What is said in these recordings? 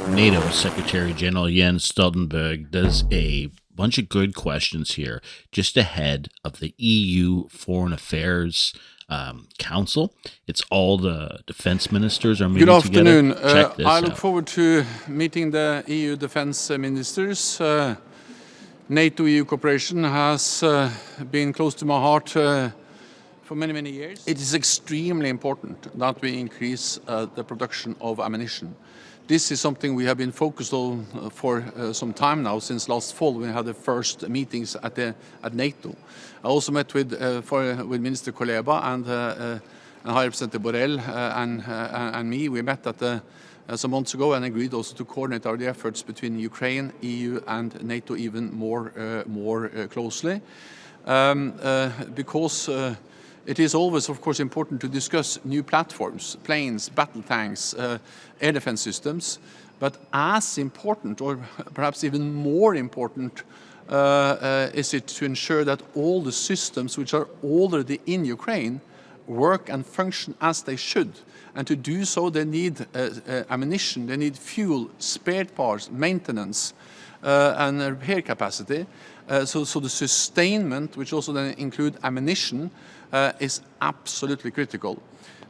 NATO Secretary-General Jens Stoltenberg does a bunch of good questions here just ahead of the EU Foreign Affairs Council. It's all the defense ministers are Good meeting together. afternoon. Check this I look out. forward to meeting the EU defense ministers. NATO-EU cooperation has been close to my heart for many, many years. It is extremely important that we increase the production of ammunition. This is something we have been focused on for some time now. Since last fall, we had the first meetings at NATO. I also met with Minister Kuleba and High Representative Borrell and me. We met some months ago and agreed also to coordinate the efforts between Ukraine, EU, and NATO even more closely, because it is always, of course, important to discuss new platforms, planes, battle tanks, air defense systems. But as important, or perhaps even more important, is it to ensure that all the systems which are already in Ukraine work and function as they should. And to do so, they need ammunition, they need fuel, spare parts, maintenance, and repair capacity. So the sustainment, which also then include ammunition, is absolutely critical.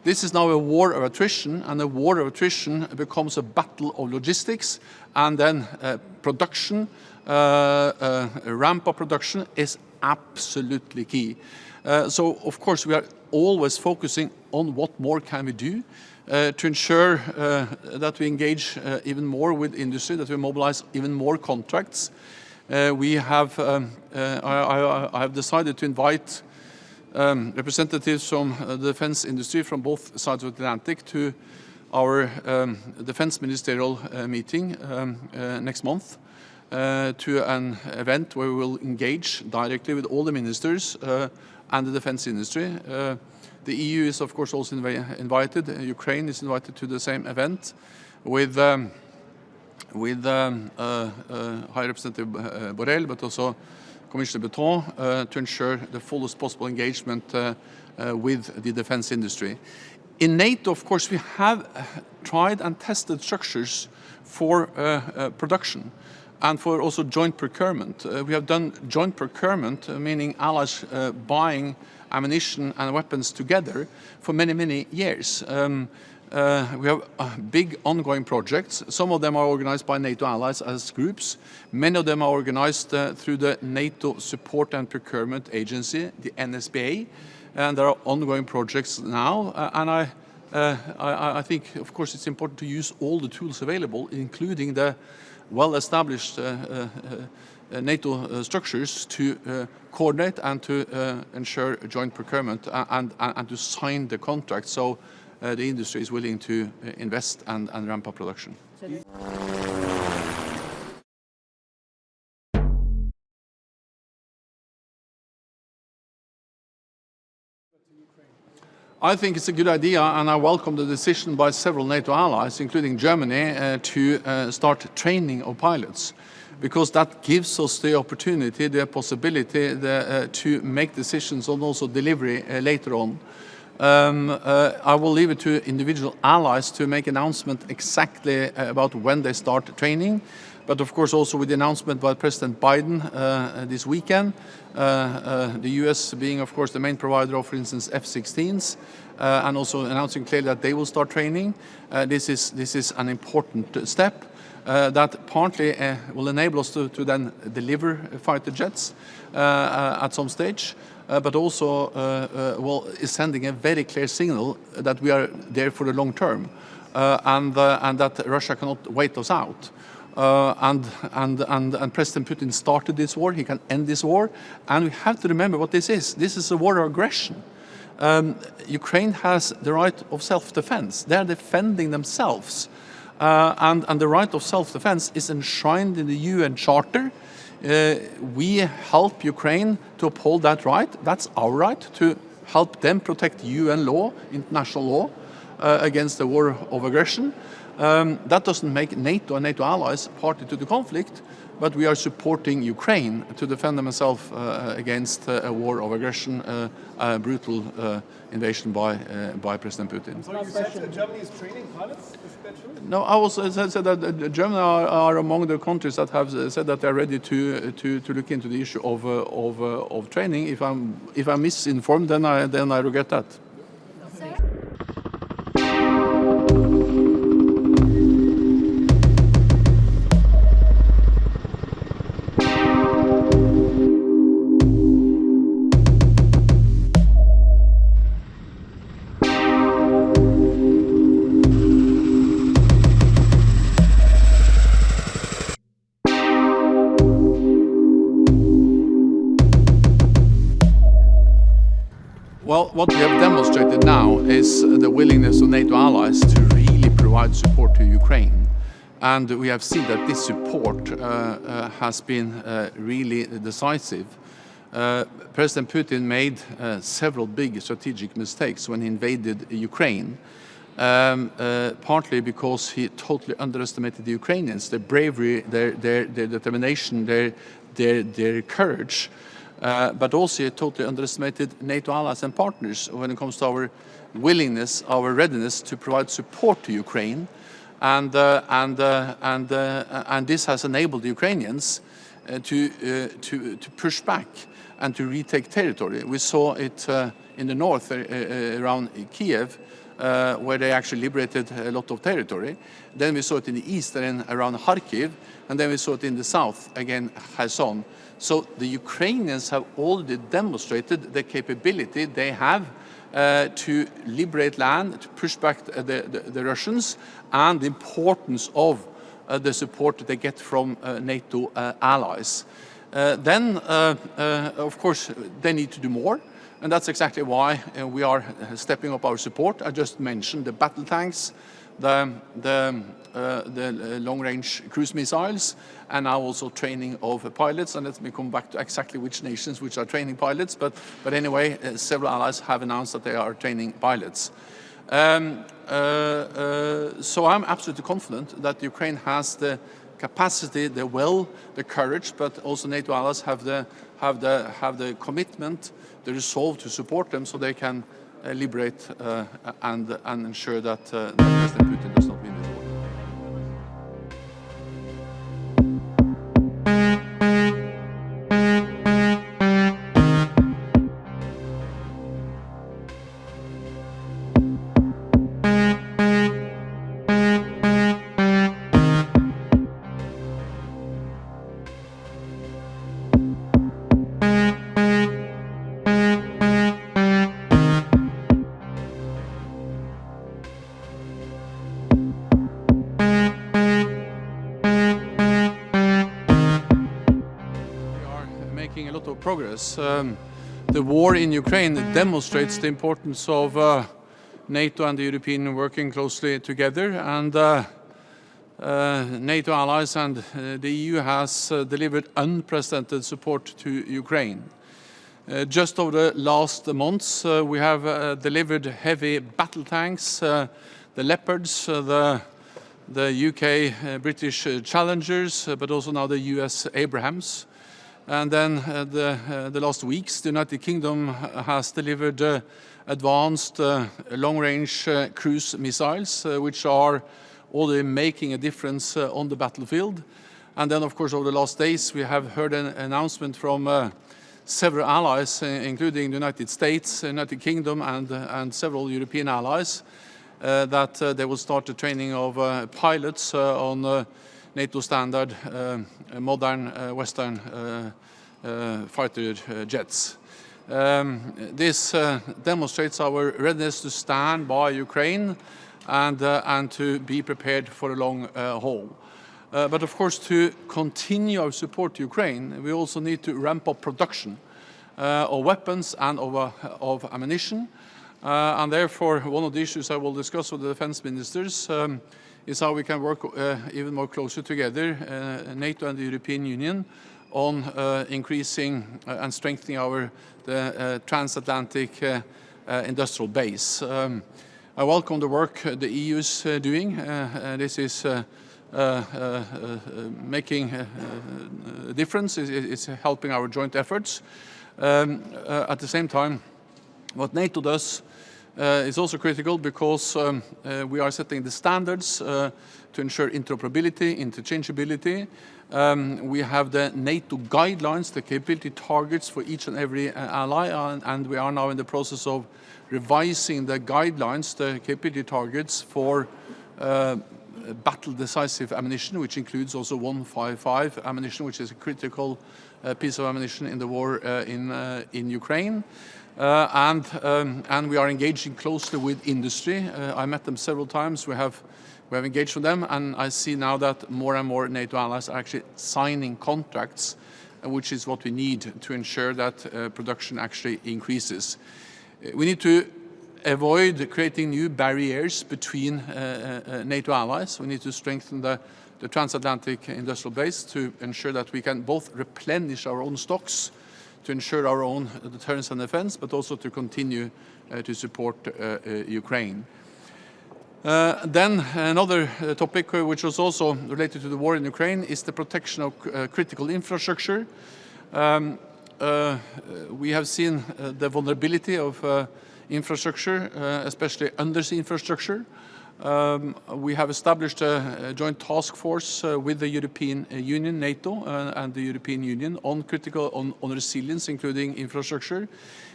This is now a war of attrition, and a war of attrition becomes a battle of logistics, and then production, ramp-up production is absolutely key. So, of course, we are always focusing on what more can we do to ensure that we engage even more with industry, that we mobilize even more contracts. I have decided to invite representatives from the defense industry from both sides of the Atlantic to our defense ministerial meeting next month, to an event where we will engage directly with all the ministers and the defense industry. The EU is, of course, also invited. Ukraine is invited to the same event with High Representative Borrell, but also Commissioner Breton, to ensure the fullest possible engagement with the defense industry. In NATO, of course, we have tried and tested structures for production and for also joint procurement. We have done joint procurement, meaning allies buying ammunition and weapons together for many, many years. We have big ongoing projects. Some of them are organized by NATO allies as groups. Many of them are organized through the NATO Support and Procurement Agency, the NSPA, and there are ongoing projects now. And I think, of course, it's important to use all the tools available, including the well-established NATO structures, to coordinate and to ensure joint procurement and to sign the contract, so the industry is willing to invest and ramp up production. I think it's a good idea, and I welcome the decision by several NATO allies, including Germany, to start training of pilots, because that gives us the opportunity, the possibility to make decisions on also delivery later on. I will leave it to individual allies to make announcement exactly about when they start training. But of course, also with the announcement by President Biden this weekend, the US being, of course, the main provider of, for instance, F-16s, and also announcing clearly that they will start training. This is an important step that partly will enable us to then deliver fighter jets at some stage, but also is sending a very clear signal that we are there for the long term, and that Russia cannot wait us out. And President Putin started this war. He can end this war, and we have to remember what this is. This is a war of aggression. Ukraine has the right of self-defense. They are defending themselves, and the right of self-defense is enshrined in the UN Charter. We help Ukraine to uphold that right. That's our right, to help them protect UN law, international law, against the war of aggression. That doesn't make NATO and NATO allies party to the conflict, but we are supporting Ukraine to defend themselves against a war of aggression, a brutal invasion by President Putin. So you said Germany is training pilots? Is that true? No, I also said that Germany are among the countries that have said that they're ready to look into the issue of training. If I'm misinformed, then I regret that. Well, what we have demonstrated now is the willingness of NATO allies to really provide support to Ukraine. And we have seen that this support has been really decisive. President Putin made several big strategic mistakes when he invaded Ukraine, partly because he totally underestimated the Ukrainians, their bravery, their determination, their courage. But also he totally underestimated NATO allies and partners when it comes to our willingness, our readiness to provide support to Ukraine, and this has enabled the Ukrainians to push back and to retake territory. We saw it in the north around Kiev, where they actually liberated a lot of territory. Then we saw it in the east and around Kharkiv, and then we saw it in the south, again Kherson. So the Ukrainians have already demonstrated the capability they have to liberate land, to push back the Russians, and the importance of the support they get from NATO allies. Then, of course, they need to do more. And that's exactly why we are stepping up our support. I just mentioned the battle tanks, the long-range cruise missiles, and now also training of pilots. And let me come back to exactly which nations which are training pilots. But anyway, several allies have announced that they are training pilots. So I'm absolutely confident that Ukraine has the capacity, the will, the courage, but also NATO allies have the commitment, the resolve to support them, so they can liberate and ensure that President Putin does not win this war. Making a lot of progress. The war in Ukraine demonstrates the importance of NATO and the European Union working closely together, and NATO allies and the EU has delivered unprecedented support to Ukraine. Just over the last months, we have delivered heavy battle tanks, the Leopards, the UK British Challengers, but also now the US Abrams. And then the last weeks, the United Kingdom has delivered advanced long-range cruise missiles, which are already making a difference on the battlefield. And then, of course, over the last days, we have heard an announcement from several allies, including the United States, United Kingdom, and several European allies, that they will start the training of pilots on NATO standard modern Western fighter jets. This demonstrates our readiness to stand by Ukraine and to be prepared for a long haul. But of course, to continue our support to Ukraine, we also need to ramp up production of weapons and of ammunition. And therefore, one of the issues I will discuss with the defense ministers is how we can work even more closely together, NATO and the European Union, on increasing and strengthening the transatlantic industrial base. I welcome the work the EU is doing. This is making a difference. It's helping our joint efforts. At the same time, what NATO does is also critical because we are setting the standards to ensure interoperability, interchangeability. We have the NATO guidelines, the capability targets for each and every ally, and we are now in the process of revising the guidelines, the capability targets for battle-decisive ammunition, which includes also 155 ammunition, which is a critical piece of ammunition in the war in Ukraine. And we are engaging closely with industry. I met them several times. We have engaged with them, and I see now that more and more NATO allies are actually signing contracts, which is what we need to ensure that production actually increases. We need to avoid creating new barriers between NATO allies. We need to strengthen the transatlantic industrial base to ensure that we can both replenish our own stocks, to ensure our own deterrence and defense, but also to continue to support Ukraine. Then another topic which was also related to the war in Ukraine is the protection of critical infrastructure. We have seen the vulnerability of infrastructure, especially undersea infrastructure. We have established a joint task force with the European Union, NATO, and the European Union on resilience, including infrastructure.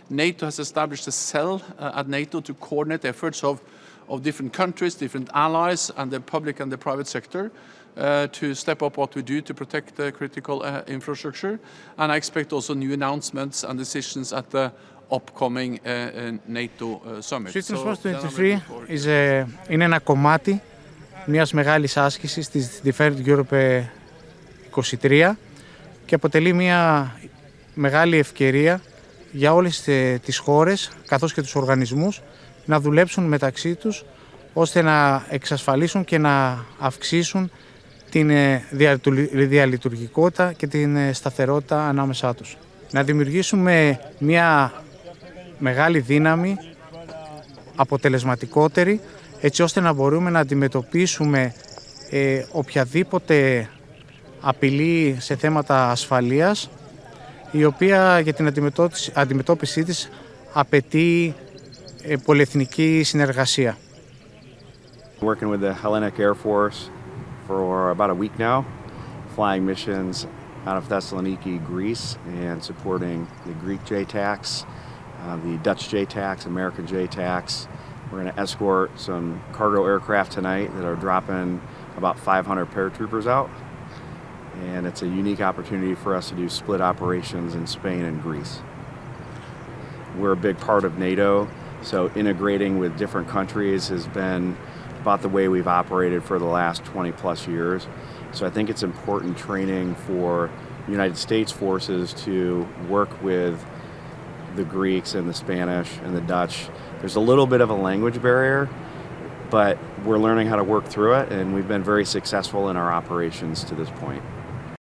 NATO has established a cell at NATO to coordinate efforts of different countries, different allies, and the public and the private sector to step up what we do to protect the critical infrastructure. And I expect also new announcements and decisions at the upcoming NATO summit. Switzerland Force 23 είναι ένα κομμάτι μιας μεγάλης άσκησης της Defend Europe 23 και αποτελεί μια μεγάλη ευκαιρία για όλες τις χώρες καθώς και τους οργανισμούς να δουλέψουν μεταξύ τους ώστε να εξασφαλίσουν και να αυξήσουν την διαλειτουργικότητα και την σταθερότητα ανάμεσά τους. Να δημιουργήσουμε μια μεγάλη δύναμη, αποτελεσματικότερη, έτσι ώστε να μπορούμε να αντιμετωπίσουμε οποιαδήποτε απειλή σε θέματα ασφαλείας, η οποία για την αντιμετώπιση της απαιτεί πολυεθνική συνεργασία. Working with the Hellenic Air Force for about a week now, flying missions out of Thessaloniki, Greece, and supporting the Greek JTACs, the Dutch JTACs, American JTACs. We're going to escort some cargo aircraft tonight that are dropping about 500 paratroopers out. And it's a unique opportunity for us to do split operations in Spain and Greece. We're a big part of NATO, so integrating with different countries has been about the way we've operated for the last 20 plus years. So I think it's important training for United States forces to work with the Greeks and the Spanish and the Dutch. There's a little bit of a language barrier, but we're learning how to work through it, and we've been very successful in our operations to this point.